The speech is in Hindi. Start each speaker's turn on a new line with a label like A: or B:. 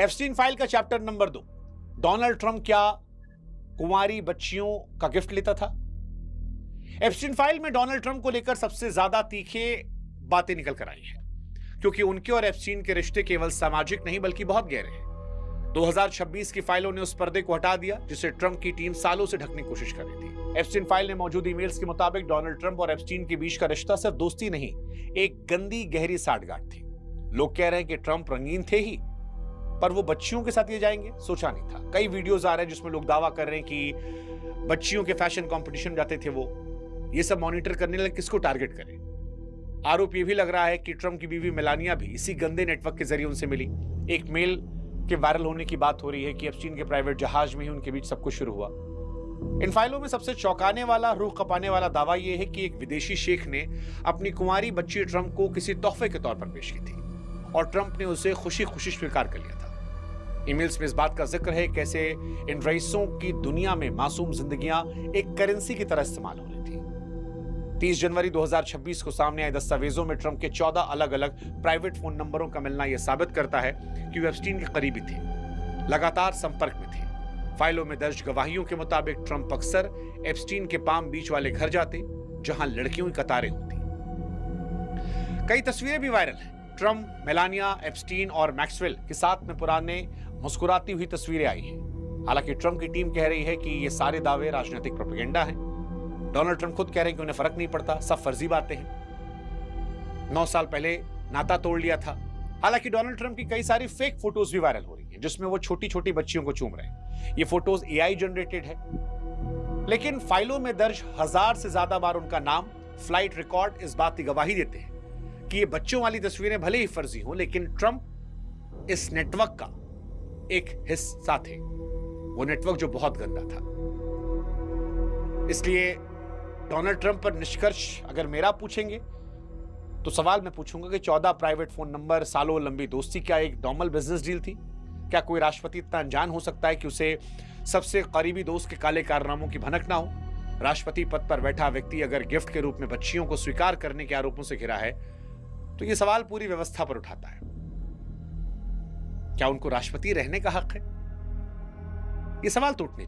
A: एप्स्टीन फाइल का चैप्टर नंबर 2, डोनाल्ड ट्रंप क्या कुंवारी बच्चियों का गिफ्ट लेता था? एप्स्टीन फाइल में डोनाल्ड ट्रंप को लेकर सबसे ज्यादा तीखे बातें निकल कर आई हैं, क्योंकि उनके और एप्स्टीन के रिश्ते केवल सामाजिक नहीं बल्कि बहुत गहरे हैं। 2026 की फाइलों ने उस पर्दे को हटा दिया जिसे ट्रंप की टीम सालों से ढकने की कोशिश कर रही थी। एप्स्टीन फाइल में मौजूद ईमेल्स के मुताबिक डोनाल्ड ट्रंप और एप्स्टीन के बीच का रिश्ता सिर्फ दोस्ती नहीं, एक गंदी गहरी साठगांठ थी। लोग कह रहे हैं कि ट्रंप रंगीन थे ही, पर वो बच्चियों के साथ ये जाएंगे, सोचा नहीं था। कई वीडियोस आ रहे हैं जिसमें लोग दावा कर रहे हैं कि बच्चियों के फैशन कंपटीशन जाते थे वो। ये सब मॉनिटर करने लगे किसको टारगेट करें। आरोप ये भी लग रहा है कि ट्रंप की बीवी मेलानिया भी इसी गंदे नेटवर्क के जरिए उनसे मिली। एक मेल के वायरल होने की बात हो रही है कि एप्स्टीन के प्राइवेट जहाज में ही उनके बीच सब कुछ शुरू हुआ। इन फाइलों में सबसे चौंकाने वाला, रूह कपाने वाला दावा यह है कि एक विदेशी शेख ने अपनी कुंवारी बच्ची ट्रंप को किसी तोहफे के तौर पर पेश की थी और ट्रंप ने उसे खुशी खुशी स्वीकार कर लिया था। ईमेल्स में इस बात का जिक्र है कैसे इन रईसों की दुनिया में मासूम जिंदगियां एक करेंसी की तरह इस्तेमाल हो रही थी। 30 जनवरी 2026 को सामने आए दस्तावेजों में ट्रंप के 14 अलग अलग प्राइवेट फोन नंबरों का मिलना यह साबित करता है कि वो एप्स्टीन के करीबी थे, लगातार संपर्क में थे। फाइलों में दर्ज गवाहियों के मुताबिक ट्रंप अक्सर एप्स्टीन के पाम बीच वाले घर जाते जहां लड़कियों की कतारें होती। कई तस्वीरें भी वायरल हैं। ट्रंप, मेलानिया, एप्स्टीन और मैक्सवेल के साथ में पुराने मुस्कुराती हुई तस्वीरें आई हैं। हालांकि ट्रंप की टीम कह रही है कि ये सारे दावे राजनीतिक प्रोपेगेंडा हैं। डोनाल्ड ट्रंप खुद कह रहे हैं कि उन्हें फर्क नहीं पड़ता, सब फर्जी बातें हैं। 9 साल पहले नाता तोड़ लिया था। हालांकि डोनाल्ड ट्रंप की कई सारी फेक फोटोज भी वायरल हो रही हैं जिसमें वो छोटी छोटी बच्चियों को चूम रहे हैं। ये फोटोज एआई जनरेटेड है, लेकिन फाइलों में दर्ज 1000 से ज्यादा बार उनका नाम, फ्लाइट रिकॉर्ड इस बात की गवाही देते हैं कि ये बच्चों वाली तस्वीरें भले ही फर्जी हों, लेकिन ट्रंप इस नेटवर्क का एक हिस्सा थे। वो नेटवर्क जो बहुत गंदा था। इसलिए डोनाल्ड ट्रंप पर निष्कर्ष अगर मेरा पूछेंगे तो सवाल मैं पूछूंगा कि 14 प्राइवेट फोन नंबर, सालों लंबी दोस्ती क्या एक नॉर्मल बिजनेस डील थी? क्या कोई राष्ट्रपति इतना अनजान हो सकता है कि उसे सबसे करीबी दोस्त के काले कारनामों की भनक ना हो? राष्ट्रपति पद पर बैठा व्यक्ति अगर गिफ्ट के रूप में बच्चियों को स्वीकार करने के आरोपों से घिरा है तो यह सवाल पूरी व्यवस्था पर उठाता है। क्या उनको राष्ट्रपति रहने का हक है? यह सवाल तो उठने